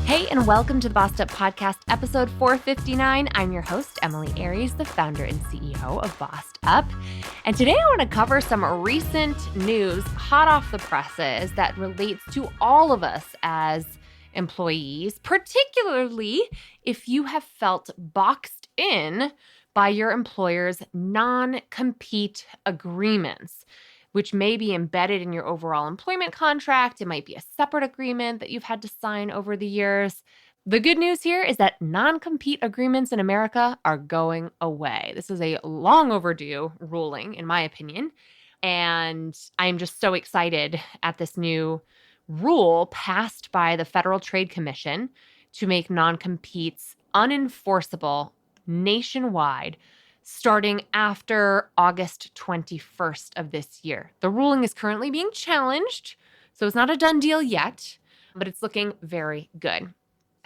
Hey, and welcome to the Bossed Up Podcast, episode 459. I'm your host, Emily Aries, the founder and CEO of Bossed Up. And today I want to cover some recent news, hot off the presses, that relates to all of us as employees, particularly if you have felt boxed in by your employer's non-compete agreements, which may be embedded in your overall employment contract. It might be a separate agreement that you've had to sign over the years. The good news here is that non-compete agreements in America are going away. This is a long overdue ruling, in my opinion. And I'm just so excited at this new rule passed by the Federal Trade Commission to make non-competes unenforceable nationwide starting after August 21st of this year. The ruling is currently being challenged, so it's not a done deal yet, but it's looking very good.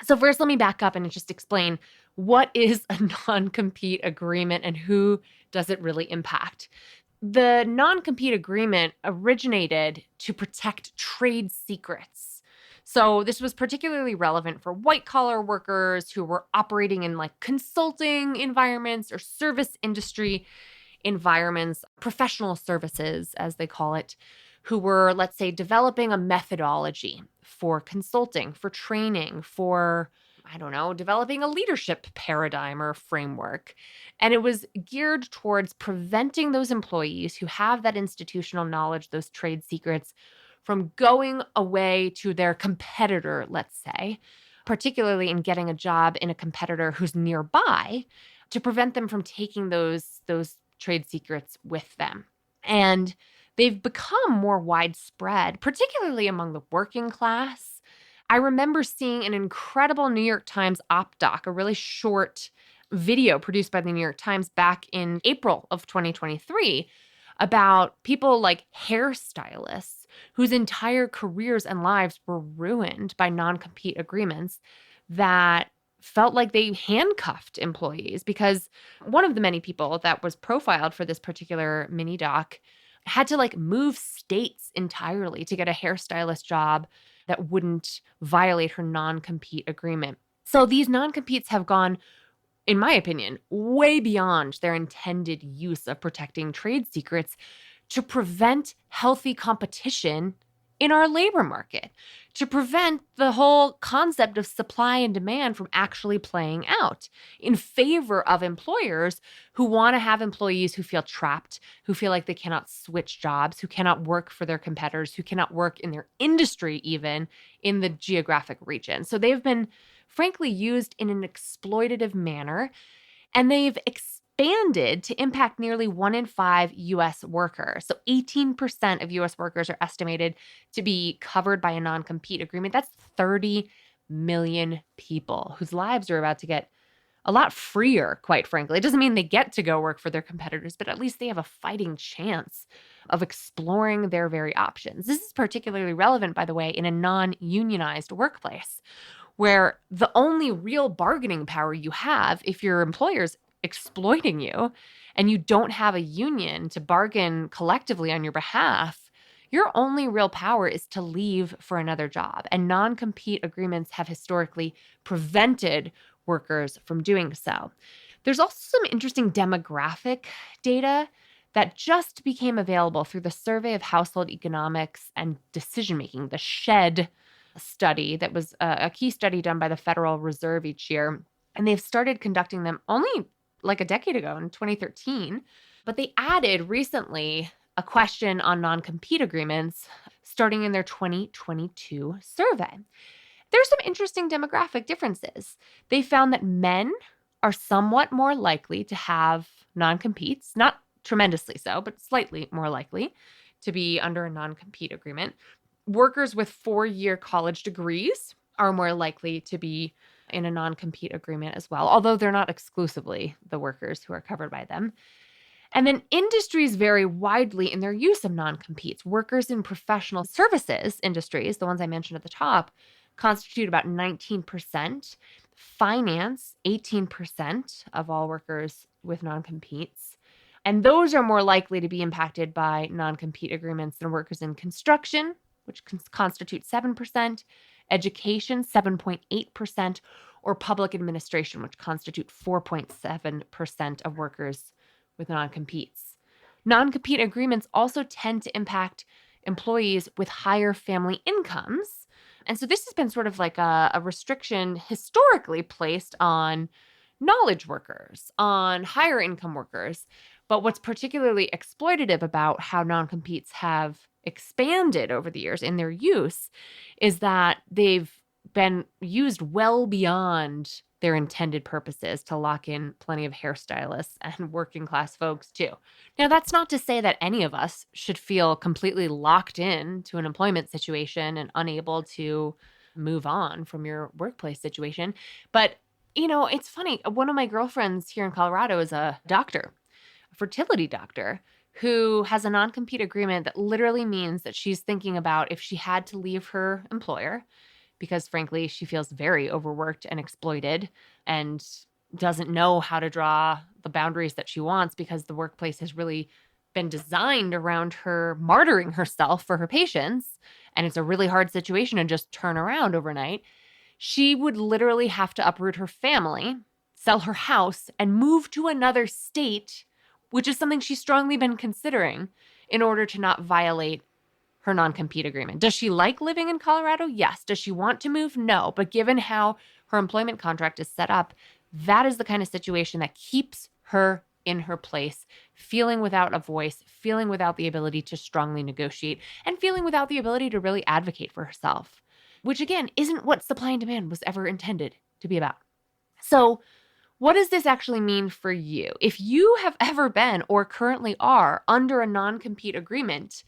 So first, let me back up and just explain what is a non-compete agreement and who does it really impact. The non-compete agreement originated to protect trade secrets. So this was particularly relevant for white-collar workers who were operating in like consulting environments or service industry environments, professional services, as they call it, who were, let's say, developing a methodology for consulting, for training, for, developing a leadership paradigm or framework. And it was geared towards preventing those employees who have that institutional knowledge, those trade secrets, from going away to their competitor, let's say, particularly in getting a job in a competitor who's nearby, to prevent them from taking those trade secrets with them. And they've become more widespread, particularly among the working class. I remember seeing an incredible New York Times op doc, a really short video produced by the New York Times back in April of 2023, about people like hairstylists whose entire careers and lives were ruined by non-compete agreements that felt like they handcuffed employees, because one of the many people that was profiled for this particular mini doc had to move states entirely to get a hairstylist job that wouldn't violate her non-compete agreement. So these non-competes have gone, in my opinion, way beyond their intended use of protecting trade secrets to prevent healthy competition in our labor market, to prevent the whole concept of supply and demand from actually playing out in favor of employers who want to have employees who feel trapped, who feel like they cannot switch jobs, who cannot work for their competitors, who cannot work in their industry even in the geographic region. So they've been frankly used in an exploitative manner, and they've expanded to impact nearly 1 in 5 U.S. workers. So 18% of U.S. workers are estimated to be covered by a non-compete agreement. That's 30 million people whose lives are about to get a lot freer, quite frankly. It doesn't mean they get to go work for their competitors, but at least they have a fighting chance of exploring their very options. This is particularly relevant, by the way, in a non-unionized workplace, where the only real bargaining power you have if your employer's exploiting you and you don't have a union to bargain collectively on your behalf, your only real power is to leave for another job. And non-compete agreements have historically prevented workers from doing so. There's also some interesting demographic data that just became available through the Survey of Household Economics and Decision-Making, the SHED study that was a key study done by the Federal Reserve each year. And they've started conducting them only like a decade ago in 2013. But they added recently a question on non-compete agreements starting in their 2022 survey. There's some interesting demographic differences. They found that men are somewhat more likely to have non-competes, not tremendously so, but slightly more likely to be under a non-compete agreement. Workers with 4-year college degrees are more likely to be in a non-compete agreement as well, although they're not exclusively the workers who are covered by them. And then industries vary widely in their use of non-competes. Workers in professional services industries, the ones I mentioned at the top, constitute about 19%. Finance, 18% of all workers with non-competes. And those are more likely to be impacted by non-compete agreements than workers in construction, which constitute 7%, education 7.8%, or public administration, which constitute 4.7% of workers with non-competes. Non-compete agreements also tend to impact employees with higher family incomes. And so this has been sort of like a restriction historically placed on knowledge workers, on higher income workers. But what's particularly exploitative about how non-competes have expanded over the years in their use is that they've been used well beyond their intended purposes to lock in plenty of hairstylists and working class folks too. Now, that's not to say that any of us should feel completely locked in to an employment situation and unable to move on from your workplace situation. But, it's funny. One of my girlfriends here in Colorado is a doctor, a fertility doctor, who has a non-compete agreement that literally means that she's thinking about if she had to leave her employer because frankly, she feels very overworked and exploited and doesn't know how to draw the boundaries that she wants because the workplace has really been designed around her martyring herself for her patients. And it's a really hard situation to just turn around overnight. She would literally have to uproot her family, sell her house, and move to another state, which is something she's strongly been considering in order to not violate her non-compete agreement. Does she like living in Colorado? Yes. Does she want to move? No. But given how her employment contract is set up, that is the kind of situation that keeps her in her place, feeling without a voice, feeling without the ability to strongly negotiate, and feeling without the ability to really advocate for herself, which again, isn't what supply and demand was ever intended to be about. So what does this actually mean for you? If you have ever been or currently are under a non-compete agreement,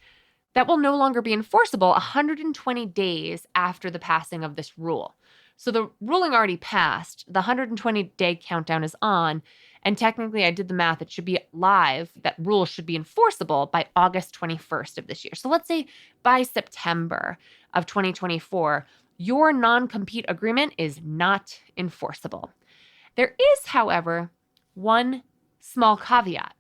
that will no longer be enforceable 120 days after the passing of this rule. So the ruling already passed, the 120-day countdown is on, and technically I did the math, it should be live, that rule should be enforceable by August 21st of this year. So let's say by September of 2024, your non-compete agreement is not enforceable. There is, however, one small caveat.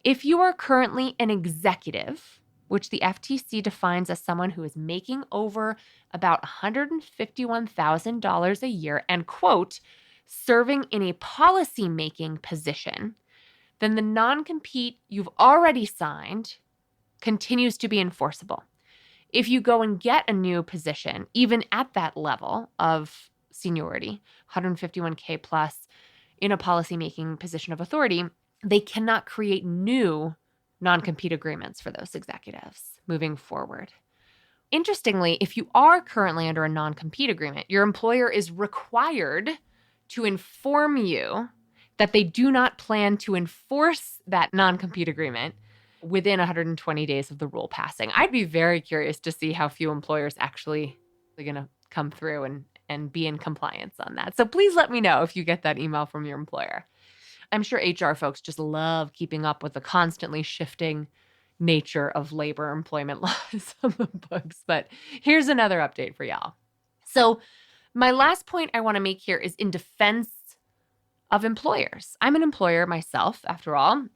If you are currently an executive, which the FTC defines as someone who is making over about $151,000 a year and, quote, serving in a policy-making position, then the non-compete you've already signed continues to be enforceable. If you go and get a new position, even at that level of seniority, 151K plus, in a policy-making position of authority, they cannot create new non-compete agreements for those executives moving forward. Interestingly, if you are currently under a non-compete agreement, your employer is required to inform you that they do not plan to enforce that non-compete agreement within 120 days of the rule passing. I'd be very curious to see how few employers actually are going to come through and be in compliance on that. So please let me know if you get that email from your employer. I'm sure HR folks just love keeping up with the constantly shifting nature of labor employment laws on the books. But here's another update for y'all. So my last point I want to make here is in defense of employers. I'm an employer myself, after all.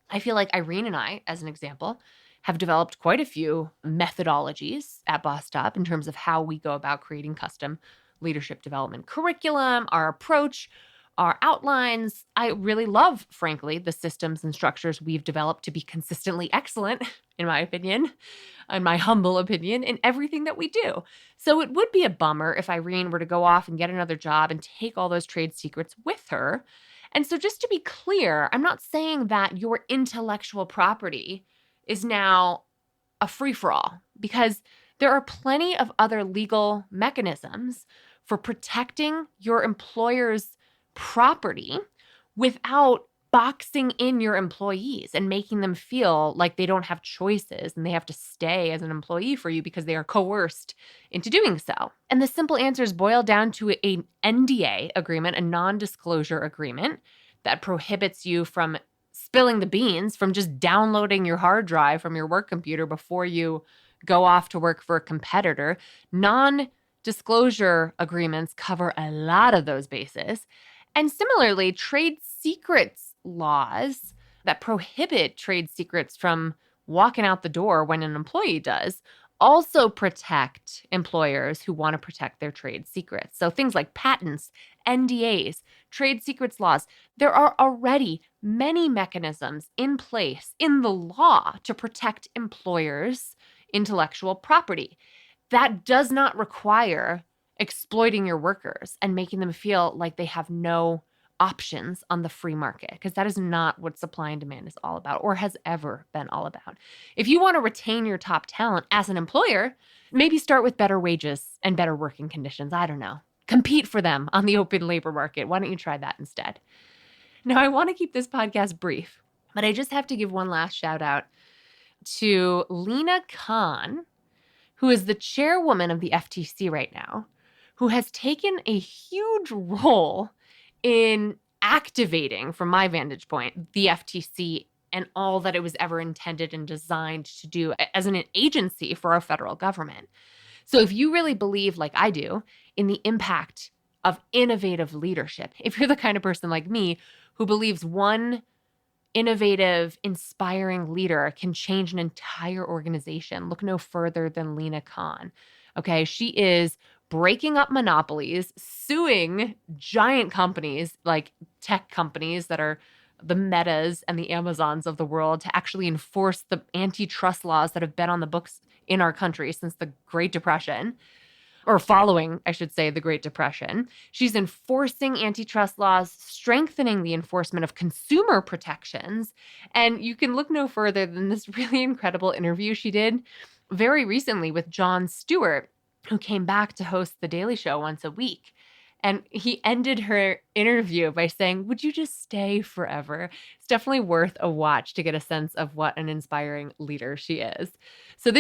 I feel like Irene and I, as an example, have developed quite a few methodologies at Bossed Up in terms of how we go about creating custom leadership development curriculum, our approach, our outlines. I really love, frankly, the systems and structures we've developed to be consistently excellent, in my opinion, in my humble opinion, in everything that we do. So it would be a bummer if Irene were to go off and get another job and take all those trade secrets with her. And so just to be clear, I'm not saying that your intellectual property is now a free-for-all, because there are plenty of other legal mechanisms for protecting your employer's property without boxing in your employees and making them feel like they don't have choices and they have to stay as an employee for you because they are coerced into doing so. And the simple answers boil down to an NDA agreement, a non-disclosure agreement that prohibits you from spilling the beans, from just downloading your hard drive from your work computer before you go off to work for a competitor. Non-disclosure agreements cover a lot of those bases. And similarly, trade secrets laws that prohibit trade secrets from walking out the door when an employee does also protect employers who want to protect their trade secrets. So things like patents, NDAs, trade secrets laws, there are already many mechanisms in place in the law to protect employers' intellectual property. That does not require exploiting your workers and making them feel like they have no options on the free market, because that is not what supply and demand is all about or has ever been all about. If you want to retain your top talent as an employer, maybe start with better wages and better working conditions. I don't know. Compete for them on the open labor market. Why don't you try that instead? Now, I want to keep this podcast brief, but I just have to give one last shout out to Lina Khan, who is the chairwoman of the FTC right now, who has taken a huge role in activating, from my vantage point, the FTC and all that it was ever intended and designed to do as an agency for our federal government. So if you really believe, like I do, in the impact of innovative leadership, if you're the kind of person like me who believes one innovative, inspiring leader can change an entire organization, look no further than Lina Khan. Okay, she is breaking up monopolies, suing giant companies like tech companies that are the Metas and the Amazons of the world to actually enforce the antitrust laws that have been on the books in our country since the Great Depression, or following, I should say, the Great Depression. She's enforcing antitrust laws, strengthening the enforcement of consumer protections. And you can look no further than this really incredible interview she did very recently with Jon Stewart, who came back to host The Daily Show once a week. And he ended her interview by saying, "Would you just stay forever?" It's definitely worth a watch to get a sense of what an inspiring leader she is. So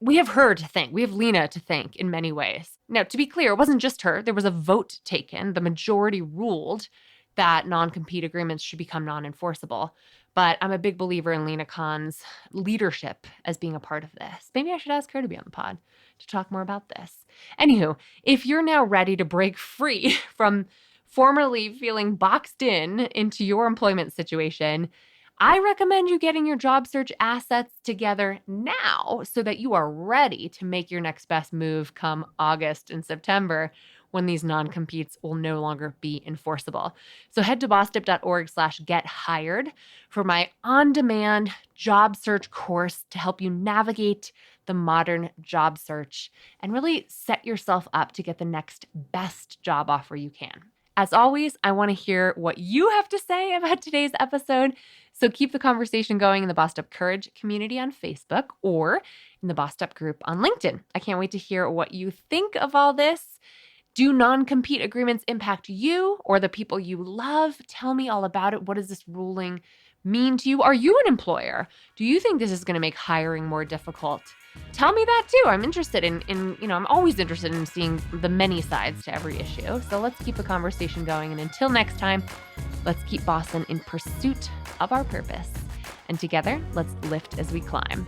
we have her to thank. We have Lina to thank in many ways. Now, to be clear, it wasn't just her. There was a vote taken. The majority ruled that non-compete agreements should become non-enforceable. But I'm a big believer in Lina Khan's leadership as being a part of this. Maybe I should ask her to be on the pod to talk more about this. Anywho, if you're now ready to break free from formerly feeling boxed into your employment situation, I recommend you getting your job search assets together now so that you are ready to make your next best move come August and September, when these non-competes will no longer be enforceable. So head to bossedup.org/gethired for my on-demand job search course to help you navigate the modern job search and really set yourself up to get the next best job offer you can. As always, I want to hear what you have to say about today's episode. So keep the conversation going in the Bossed Up Courage community on Facebook or in the Bossed Up group on LinkedIn. I can't wait to hear what you think of all this. Do non-compete agreements impact you or the people you love? Tell me all about it. What does this ruling mean to you? Are you an employer? Do you think this is going to make hiring more difficult? Tell me that too. I'm interested in I'm always interested in seeing the many sides to every issue. So let's keep the conversation going. And until next time, let's keep Boston in pursuit of our purpose. And together, let's lift as we climb.